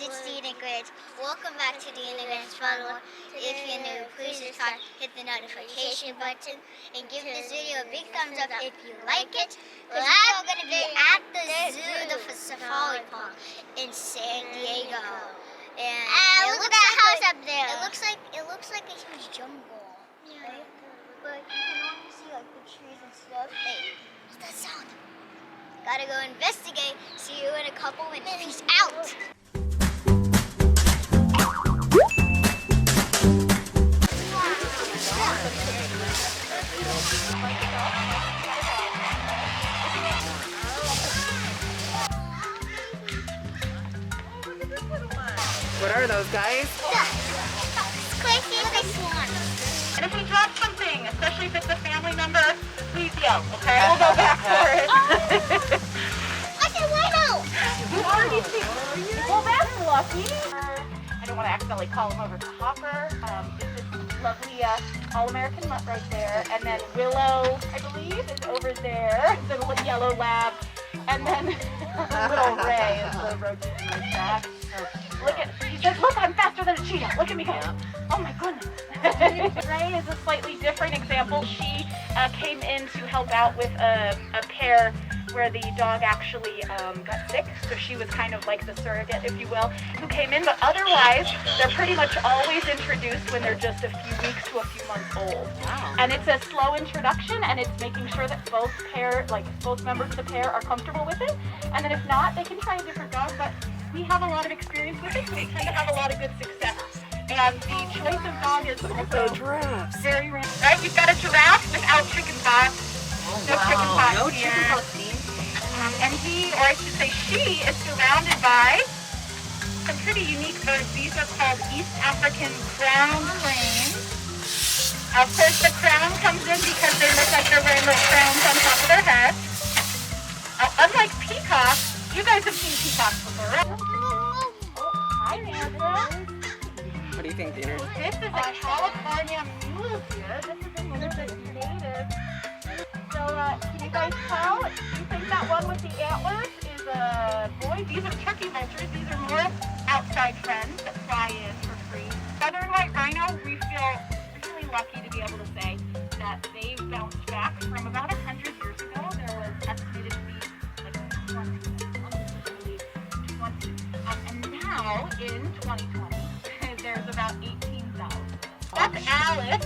it's Dean and Grants. Welcome back to Dean and Grants Fun. If you're new, please subscribe, hit the notification button, and give this video a big thumbs up if you like it. Because we are going to be at the zoo, the safari park in San Diego. And look at that house up there. It looks like a huge jungle. Yeah. Right? But you can only see like the trees and stuff. Hey, what's that sound? Gotta go investigate. See you in a couple minutes. Peace out. What are those, guys? And if we drop something, especially if it's a family member, please yell, okay? We'll go back for it. I said Rhino! You already see. Well, that's lucky. I don't want to accidentally call him over to Hopper. It's this lovely all-American mutt right there. And then Willow, I believe, is over there. The little yellow lab. And then little Ray is the rotating like that. Look at, he says, look, I'm faster than a cheetah. Look at me go. Oh my goodness. Ray is a slightly different example. She came in to help out with a pair where the dog actually got sick. So she was kind of like the surrogate, if you will, who came in. But otherwise, they're pretty much always introduced when they're just a few weeks to a few months old. Wow. And it's a slow introduction, and it's making sure that both members of the pair are comfortable with it. And then if not, they can try a different dog. But we have a lot of experience with it, so we tend to have a lot of good success. And the choice of dog is also very random. Right, we've got a giraffe without chicken pox. No chicken pox here. And he, or I should say she, is surrounded by some pretty unique birds. These are called East African crown cranes. Of course, the crown comes in because they look like they're wearing little crowns on top of their heads. Unlike peacocks, you guys have seen peacocks before, right? Hi, Andrew. What do you think, Deaner? This is a California mule deer. This is a little bit native. So, can you guys tell? Do you think that one with the antlers is a boy? These are turkey vultures. These are more outside friends that fly in for free. Southern white rhino, we feel really lucky to be able to say that they've bounced back from about 100 years ago. There was estimated to be like 20. And now, in 2020, there's about 18,000. That's Alice.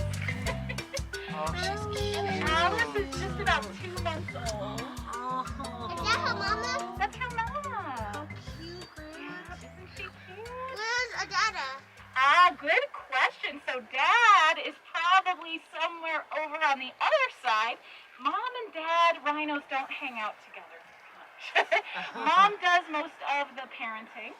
Oh, she's cute. Alice is just about 2 months old. Is that her mama? That's her mama. How cute, Grant. Isn't she cute? Where's Adada? Good question. So Dad is probably somewhere over on the other side. Mom and Dad rhinos don't hang out together much. Mom does most of the parenting.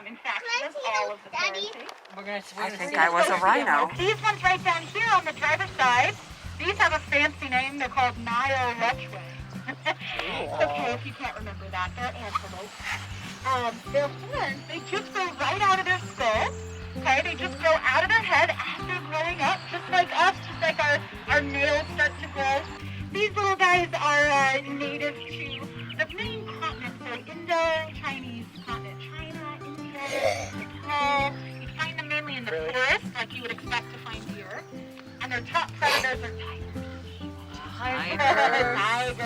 In fact, she does all of the parenting. I think I was a rhino. These ones right down here on the driver's side, these have a fancy name. They're called Nile Lechwe. It's okay if you can't remember that. They're antelopes. Their horns, they just go right out of their skull. Okay, they just grow out of their head as they're growing up, just like us, just like our nails start to grow. These little guys are native to the main continent, so Indo-Chinese continent. Nepal. You find them mainly in the forest, like you would expect to find deer. And their top predators are tigers. Tigers.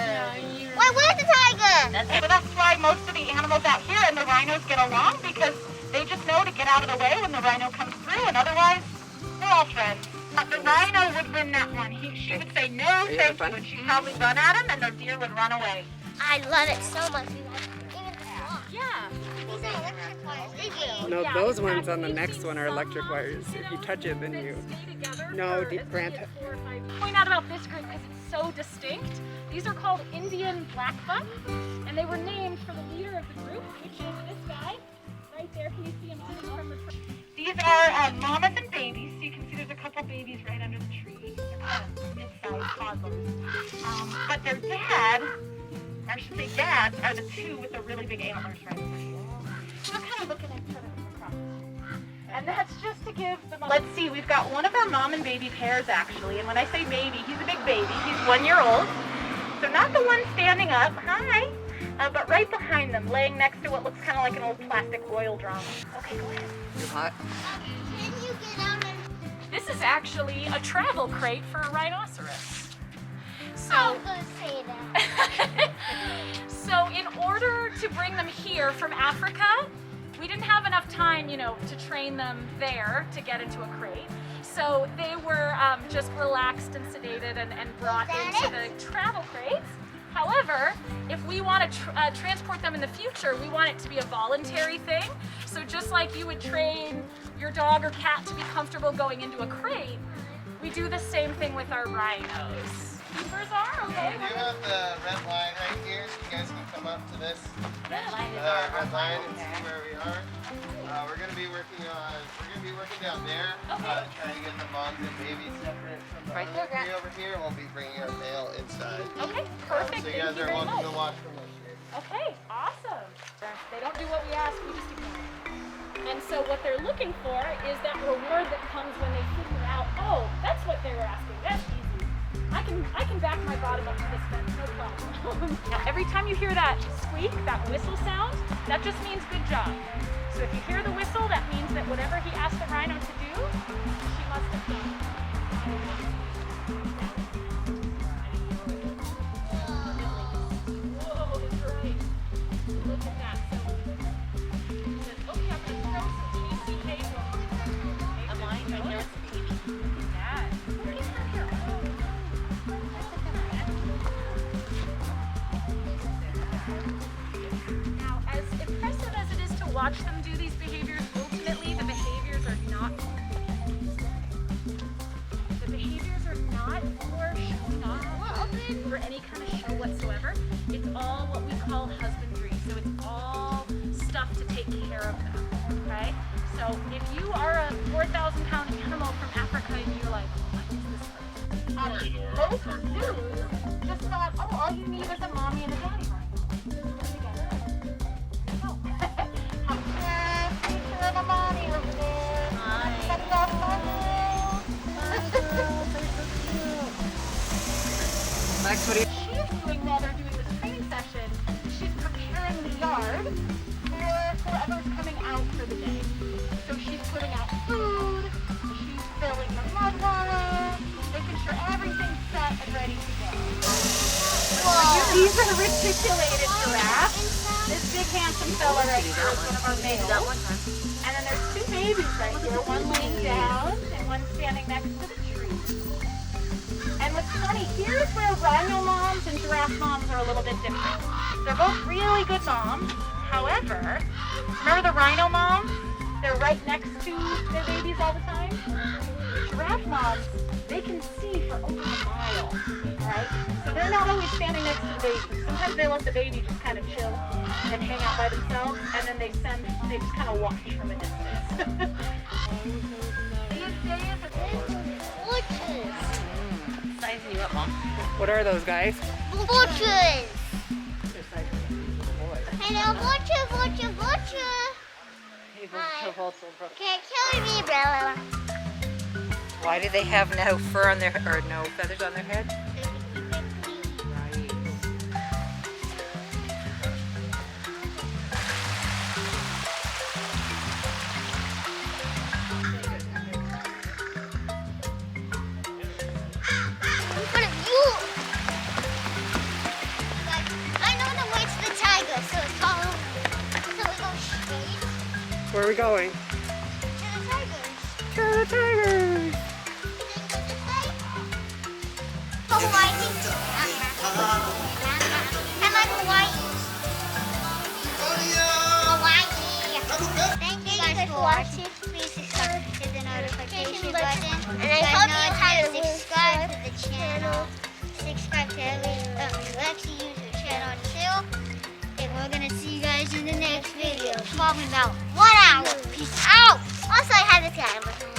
Wait, where's the tiger? So that's why most of the animals out here and the rhinos get along, because they just know to get out of the way when the rhino comes through, and otherwise, they're all friends. But the rhino would win that one. She would say no, thank you, and she'd probably run at him, and the deer would run away. I love it so much. Yeah. These are electric wires. No, those ones on the next one are electric wires. If you touch it, then you... No, Grant. Point out about this group because it's so distinct. These are called Indian blackbuck, and they were named for the leader of the group, which is this guy right there. Can you see him from the front? These are mamas and babies, so you can see there's a couple babies right under the tree. They're kind of mid-sized toddlers. But their dad, or I should say dads, are the two with the really big antlers right over here. We're kind of looking at each other from across. And that's just to give them a... Let's see, we've got one of our mom and baby pairs actually. And when I say baby, he's a big baby. He's 1 year old. So not the one standing up. Hi. But right behind them, laying next to what looks kind of like an old plastic oil drum. Okay, go ahead. Too hot. Can you get out and... This is actually a travel crate for a rhinoceros. I So, was going to say that. so in order to bring them here from Africa, we didn't have enough time, you know, to train them there to get into a crate. So they were just relaxed and sedated and brought into the travel crates. However, if we want to transport them in the future, we want it to be a voluntary thing. So just like you would train your dog or cat to be comfortable going into a crate, we do the same thing with our rhinos. Keepers are, okay? We do have the red line right here, so you guys can come up to this Red line is red line and see where we are. We're gonna be working down there, trying to get the moms and babies separate from the other three over here. We'll be bringing our male inside. Okay, perfect. So you guys are welcome to watch from us here. Okay, awesome. They don't do what we ask, we just ignore it. And so what they're looking for is that reward that comes when they figure out, oh, that's what they were asking. That's easy. I can back my bottom up to this fence, no problem. Now every time you hear that squeak, that whistle sound, that just means good job. So if you hear the whistle, that means that whatever he asked the rhino to do, she must have done. Whoa, great. Look at that. So he says, okay, I'm going to throw some tasty hay for you. I'm lying right there. Yeah. Look at her here. Now, as impressive as it is to watch them do these behaviors, ultimately the behaviors are not for showing off or any kind of show whatsoever. It's all what we call husbandry. So it's all stuff to take care of them. Okay? So if you are a 4,000-pound animal from Africa and you're like, what is this? Most zoos just thought, oh, all you need is a mommy and a daddy rhino. Together. No. Picture of a mommy over there. Setting off Max, what do you... she's doing while they're doing this training session, she's preparing the yard for whoever's coming out for the day. So she's putting out food, she's filling the mud water, making sure everything's set and ready to go. These are reticulated giraffes. This big handsome fella right here is one of our males. And then there's two babies right here, one laying down and one standing next to the tree. And what's funny, here's where rhino moms and giraffe moms are a little bit different. They're both really good moms. However, remember the rhino moms? They're right next to their babies all the time. Giraffe moms, they can see for over a mile, right? So they're not always standing next to the baby. Sometimes they let the baby just kind of chill and hang out by themselves, and then they just kind of watch from a distance. Sizing you up, Mom. What are those, guys? Vultures! Hello, vulture, vulture, vulture! Can't kill me, Bella. Why do they have no fur on their, or no feathers on their head? Right. In front of you! Like, I know the way to the tiger, so it's called. So we go straight Where are we going? to the tigers. To the tigers! Hawaii. I'm like Hawaii. Hawaii. Thank you guys for watching. Please subscribe, hit the notification button. And I hope you have subscribed to the channel. Subscribe to every actually use the channel too. And we're gonna see you guys in the next video. Probably about 1 hour. Peace out. Also, I have this guy.